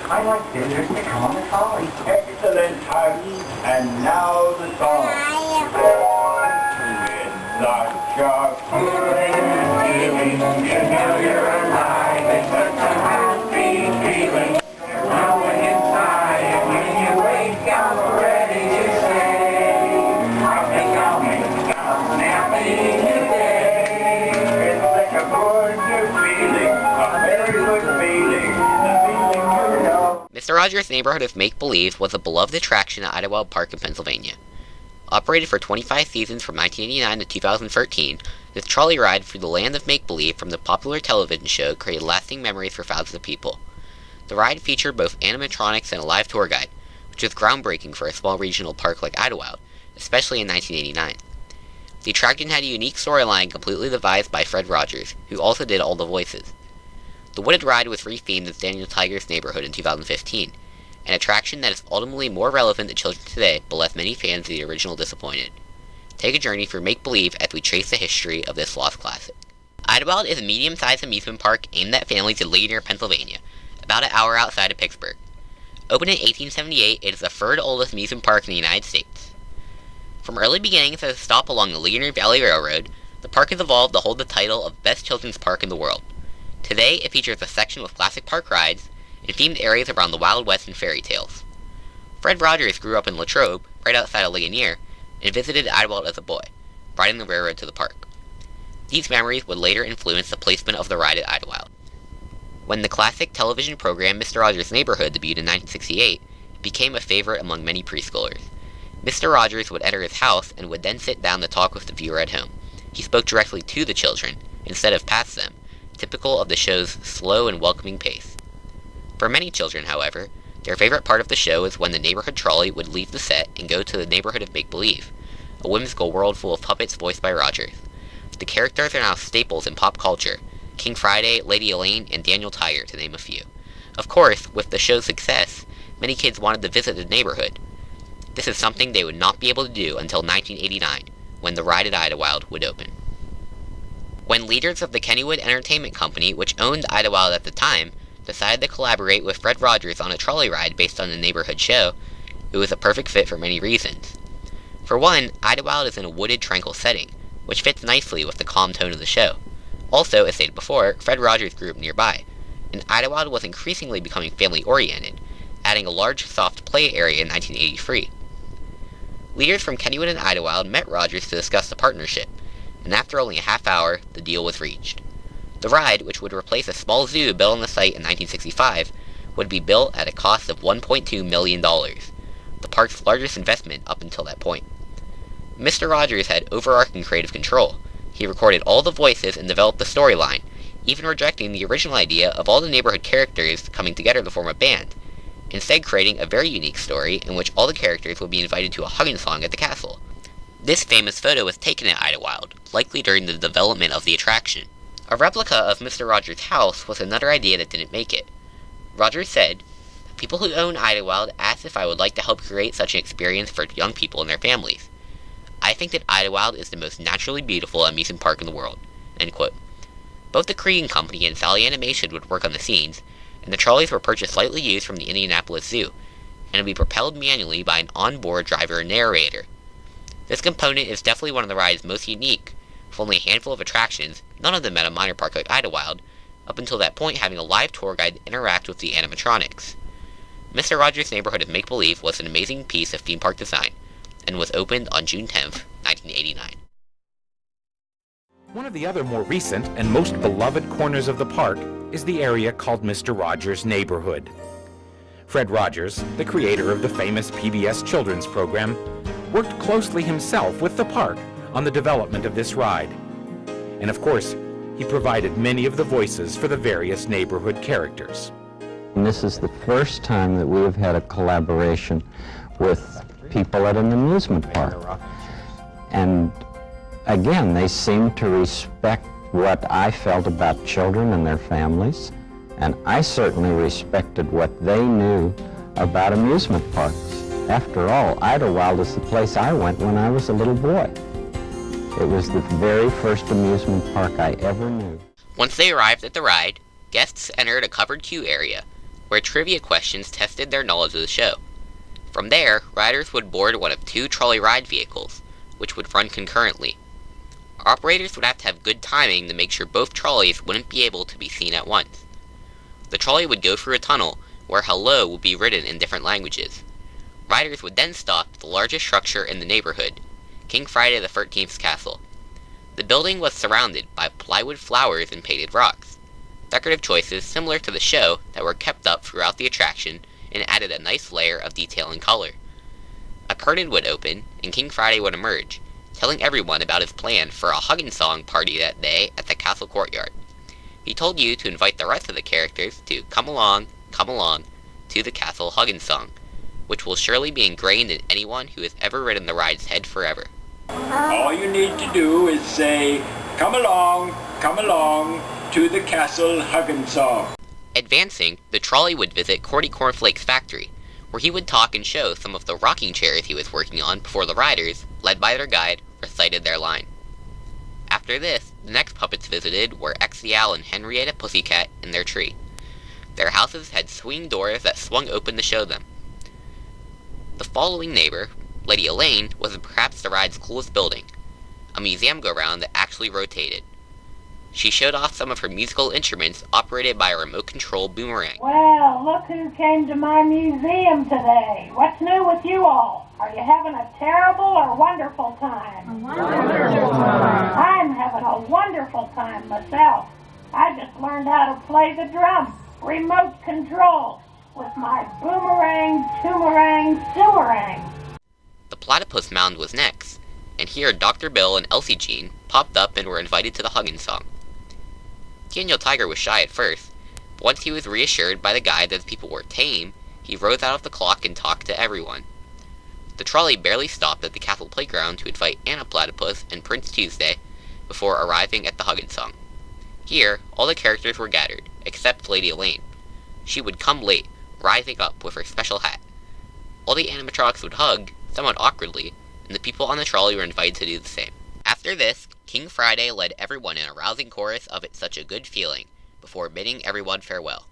I like visitors to come on the trolley. Excellent, Harvey. And now the song. It's such a feeling to know you're alive. It's such a happy feeling. You're growing inside, and when you wake up ready to say, I'll make happy today. It's like a good feeling, a very good feeling, the feeling you know. Mr. Rogers' Neighborhood of Make-Believe was a beloved attraction at Idlewild Park in Pennsylvania. Operated for 25 seasons from 1989 to 2013, this trolley ride through the land of make-believe from the popular television show created lasting memories for thousands of people. The ride featured both animatronics and a live tour guide, which was groundbreaking for a small regional park like Idlewild, especially in 1989. The attraction had a unique storyline completely devised by Fred Rogers, who also did all the voices. The wooded ride was rethemed as Daniel Tiger's Neighborhood in 2015, an attraction that is ultimately more relevant to children today but left many fans of the original disappointed. Take a journey through make-believe as we trace the history of this lost classic. Idlewild is a medium-sized amusement park aimed at families in Ligonier, Pennsylvania, about an hour outside of Pittsburgh. Opened in 1878, it is the third oldest amusement park in the United States. From early beginnings as a stop along the Ligonier Valley Railroad, the park has evolved to hold the title of Best Children's Park in the World. Today, it features a section with classic park rides and themed areas around the Wild West and fairy tales. Fred Rogers grew up in Latrobe, right outside of Ligonier, and visited Idlewild as a boy, riding the railroad to the park. These memories would later influence the placement of the ride at Idlewild. When the classic television program Mr. Rogers' Neighborhood debuted in 1968, it became a favorite among many preschoolers. Mr. Rogers would enter his house and would then sit down to talk with the viewer at home. He spoke directly to the children, instead of past them, typical of the show's slow and welcoming pace. For many children, however, their favorite part of the show is when the neighborhood trolley would leave the set and go to the neighborhood of make-believe, a whimsical world full of puppets voiced by Rogers. The characters are now staples in pop culture, King Friday, Lady Elaine, and Daniel Tiger, to name a few. Of course, with the show's success, many kids wanted to visit the neighborhood. This is something they would not be able to do until 1989, when the ride at Idlewild would open. When leaders of the Kennywood Entertainment Company, which owned Idlewild at the time, decided to collaborate with Fred Rogers on a trolley ride based on the neighborhood show, it was a perfect fit for many reasons. For one, Idlewild is in a wooded, tranquil setting, which fits nicely with the calm tone of the show. Also, as stated before, Fred Rogers grew up nearby, and Idlewild was increasingly becoming family-oriented, adding a large soft play area in 1983. Leaders from Kennywood and Idlewild met Rogers to discuss the partnership, and after only a half hour, the deal was reached. The ride, which would replace a small zoo built on the site in 1965, would be built at a cost of $1.2 million, the park's largest investment up until that point. Mr. Rogers had overarching creative control. He recorded all the voices and developed the storyline, even rejecting the original idea of all the neighborhood characters coming together to form a band, instead creating a very unique story in which all the characters would be invited to a hugging song at the castle. This famous photo was taken at Idlewild, likely during the development of the attraction. A replica of Mr. Rogers' house was another idea that didn't make it. Rogers said, "People who own Idlewild asked if I would like to help create such an experience for young people and their families. I think that Idlewild is the most naturally beautiful amusement park in the world." End quote. Both the Crean Company and Sally Animation would work on the scenes, and the trolleys were purchased slightly used from the Indianapolis Zoo, and would be propelled manually by an onboard driver and narrator. This component is definitely one of the ride's most unique, with only a handful of attractions, none of them at a minor park like Idlewild, up until that point having a live tour guide interact with the animatronics. Mr. Rogers' Neighborhood of Make-Believe was an amazing piece of theme park design, and was opened on June 10th, 1989. One of the other more recent and most beloved corners of the park is the area called Mr. Rogers' Neighborhood. Fred Rogers, the creator of the famous PBS children's program, worked closely himself with the park on the development of this ride. And of course, he provided many of the voices for the various neighborhood characters. And this is the first time that we have had a collaboration with people at an amusement park. And again, they seem to respect what I felt about children and their families, and I certainly respected what they knew about amusement parks. After all, Idlewild is the place I went when I was a little boy. It was the very first amusement park I ever knew. Once they arrived at the ride, guests entered a covered queue area, where trivia questions tested their knowledge of the show. From there, riders would board one of two trolley ride vehicles, which would run concurrently. Operators would have to have good timing to make sure both trolleys wouldn't be able to be seen at once. The trolley would go through a tunnel where hello would be written in different languages. Riders would then stop at the largest structure in the neighborhood, King Friday the 13th's castle. The building was surrounded by plywood flowers and painted rocks, decorative choices similar to the show that were kept up throughout the attraction and added a nice layer of detail and color. A curtain would open and King Friday would emerge, telling everyone about his plan for a Huggin' Song party that day at the castle courtyard. He told you to invite the rest of the characters to come along to the castle Huggin' Song, which will surely be ingrained in anyone who has ever ridden the ride's head forever. All you need to do is say, come along to the castle Huggin' Song. Advancing, the trolley would visit Cordy Cornflake's factory, where he would talk and show some of the rocking chairs he was working on before the riders, led by their guide, recited their line. After this, the next puppets visited were Exial and Henrietta Pussycat in their tree. Their houses had swing doors that swung open to show them. The following neighbor, Lady Elaine, was perhaps the ride's coolest building, a museum go-round that actually rotated. She showed off some of her musical instruments operated by a remote-control boomerang. Well, look who came to my museum today. What's new with you all? Are you having a terrible or wonderful time? Wonderful time. I'm having a wonderful time myself. I just learned how to play the drum, remote control, with my boomerang, toomerang, sumerang. The Platypus Mound was next, and here Dr. Bill and Elsie Jean popped up and were invited to the Huggin' Song. Daniel Tiger was shy at first, but once he was reassured by the guide that the people were tame, he rose out of the clock and talked to everyone. The trolley barely stopped at the castle playground to invite Anna Platypus and Prince Tuesday before arriving at the Huggin' Song. Here, all the characters were gathered, except Lady Elaine. She would come late, rising up with her special hat. All the animatronics would hug, somewhat awkwardly, and the people on the trolley were invited to do the same. After this, King Friday led everyone in a rousing chorus of It's Such a Good Feeling, before bidding everyone farewell.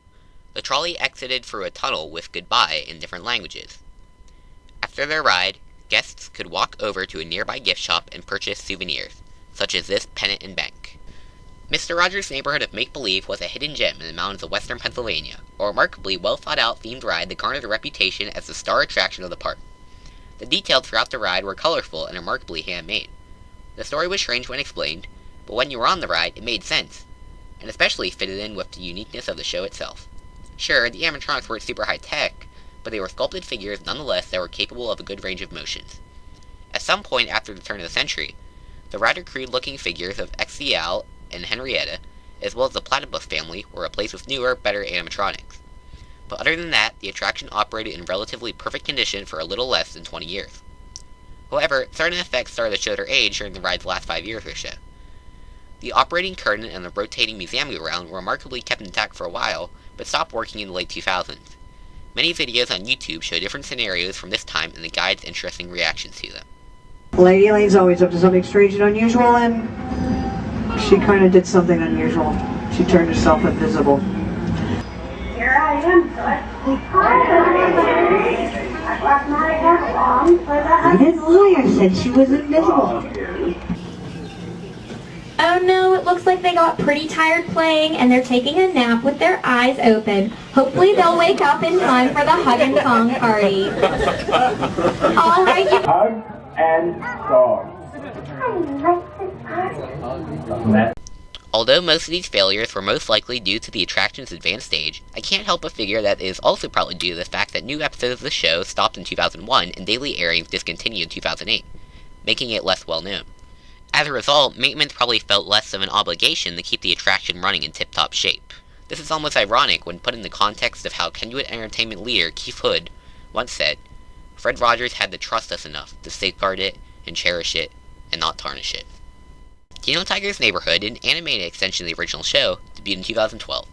The trolley exited through a tunnel with goodbye in different languages. After their ride, guests could walk over to a nearby gift shop and purchase souvenirs, such as this pennant and bank. Mr. Rogers' Neighborhood of Make-Believe was a hidden gem in the mountains of western Pennsylvania, a remarkably well-thought-out themed ride that garnered a reputation as the star attraction of the park. The details throughout the ride were colorful and remarkably handmade. The story was strange when explained, but when you were on the ride, it made sense, and especially fitted in with the uniqueness of the show itself. Sure, the animatronics weren't super high-tech, but they were sculpted figures nonetheless that were capable of a good range of motions. At some point after the turn of the century, the rather crude-looking figures of Exial and Henrietta, as well as the Platypus family, were replaced with newer, better animatronics. But other than that, the attraction operated in relatively perfect condition for a little less than 20 years. However, certain effects started to show their age during the ride's last 5 years or so. The operating curtain and the rotating museum go-round were remarkably kept intact for a while, but stopped working in the late 2000s. Many videos on YouTube show different scenarios from this time and the guide's interesting reactions to them. Lady Elaine's always up to something strange and unusual, and she kind of did something unusual. She turned herself invisible. Here I am, I brought my head along for the I didn't lie, I said she was invisible. Oh no, it looks like they got pretty tired playing and they're taking a nap with their eyes open. Hopefully they'll wake up in time for the Huggin' Song party. Alright, you... Hug and song. Although most of these failures were most likely due to the attraction's advanced age, I can't help but figure that it is also probably due to the fact that new episodes of the show stopped in 2001 and daily airings discontinued in 2008, making it less well known. As a result, maintenance probably felt less of an obligation to keep the attraction running in tip-top shape. This is almost ironic when put in the context of how Kenwood Entertainment leader Keith Hood once said, "Fred Rogers had to trust us enough to safeguard it and cherish it and not tarnish it." Dino Tiger's Neighborhood, an animated extension of the original show, debuted in 2012.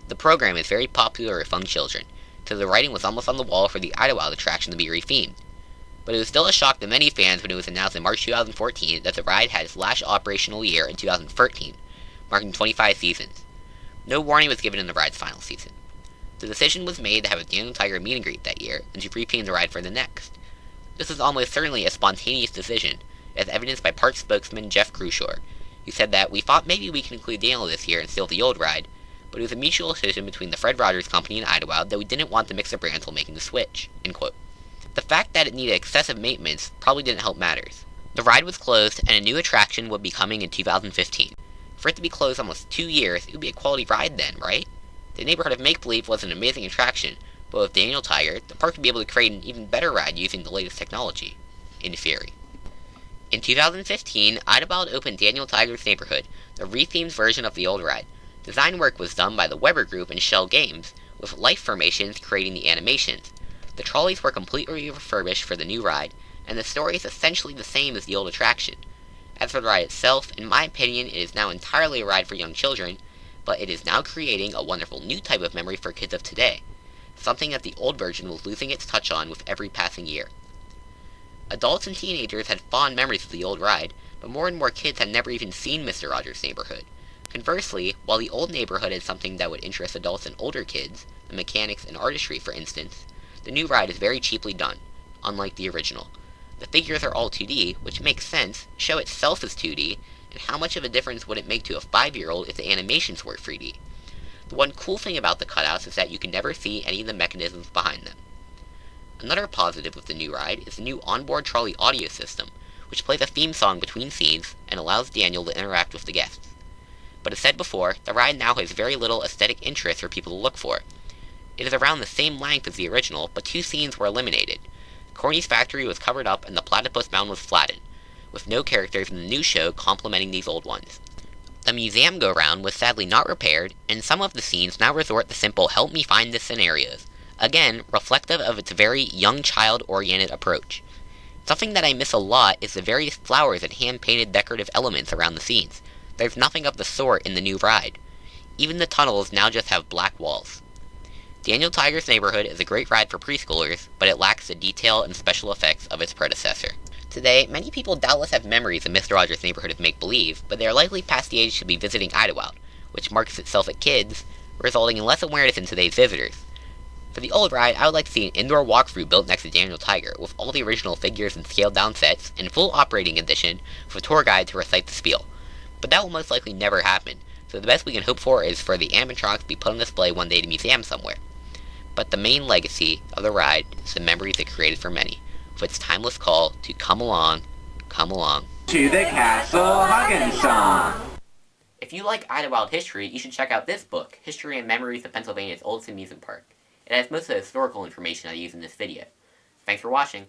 The program is very popular with young children, so the writing was almost on the wall for the Idlewild attraction to be rethemed. But it was still a shock to many fans when it was announced in March 2014 that the ride had its last operational year in 2013, marking 25 seasons. No warning was given in the ride's final season. The decision was made to have a Daniel Tiger meet and greet that year, and to repaint the ride for the next. This was almost certainly a spontaneous decision, as evidenced by park spokesman Jeff Crushore, who said that we thought maybe we could include Daniel this year and steal the old ride, but it was a mutual decision between the Fred Rogers Company and Idlewild that we didn't want to mix the brands while making the switch, end quote. The fact that it needed excessive maintenance probably didn't help matters. The ride was closed, and a new attraction would be coming in 2015. For it to be closed almost 2 years, it would be a quality ride then, right? The neighborhood of Make-Believe was an amazing attraction, but with Daniel Tiger, the park would be able to create an even better ride using the latest technology, in theory. In 2015, Idlewild opened Daniel Tiger's Neighborhood, the rethemed version of the old ride. Design work was done by the Weber Group and Shell Games, with life formations creating the animations. The trolleys were completely refurbished for the new ride, and the story is essentially the same as the old attraction. As for the ride itself, in my opinion, it is now entirely a ride for young children, but it is now creating a wonderful new type of memory for kids of today, something that the old version was losing its touch on with every passing year. Adults and teenagers had fond memories of the old ride, but more and more kids had never even seen Mr. Rogers' Neighborhood. Conversely, while the old neighborhood is something that would interest adults and older kids, the mechanics and artistry for instance, the new ride is very cheaply done, unlike the original. The figures are all 2D, which makes sense, show itself is 2D, and how much of a difference would it make to a 5-year-old if the animations were 3D? The one cool thing about the cutouts is that you can never see any of the mechanisms behind them. Another positive with the new ride is the new onboard trolley audio system, which plays a theme song between scenes and allows Daniel to interact with the guests. But as said before, the ride now has very little aesthetic interest for people to look for. It is around the same length as the original, but 2 scenes were eliminated. Corny's factory was covered up and the Platypus Mound was flattened, with no characters in the new show complementing these old ones. The museum go-round was sadly not repaired, and some of the scenes now resort to simple help me find this scenarios, again reflective of its very young child-oriented approach. Something that I miss a lot is the various flowers and hand-painted decorative elements around the scenes. There's nothing of the sort in the new ride. Even the tunnels now just have black walls. Daniel Tiger's Neighborhood is a great ride for preschoolers, but it lacks the detail and special effects of its predecessor. Today, many people doubtless have memories of Mr. Rogers' Neighborhood of Make-Believe, but they are likely past the age to be visiting Idlewild, which markets itself at kids, resulting in less awareness in today's visitors. For the old ride, I would like to see an indoor walkthrough built next to Daniel Tiger, with all the original figures and scaled-down sets, and full operating edition, with a tour guide to recite the spiel. But that will most likely never happen, so the best we can hope for is for the animatronics to be put on display one day at a museum somewhere. But the main legacy of the ride is the memories it created for many, with its timeless call to come along, To the Castle Huggin' Song. If you like Idlewild history, you should check out this book, History and Memories of Pennsylvania's Oldest Amusement Park. It has most of the historical information I use in this video. Thanks for watching.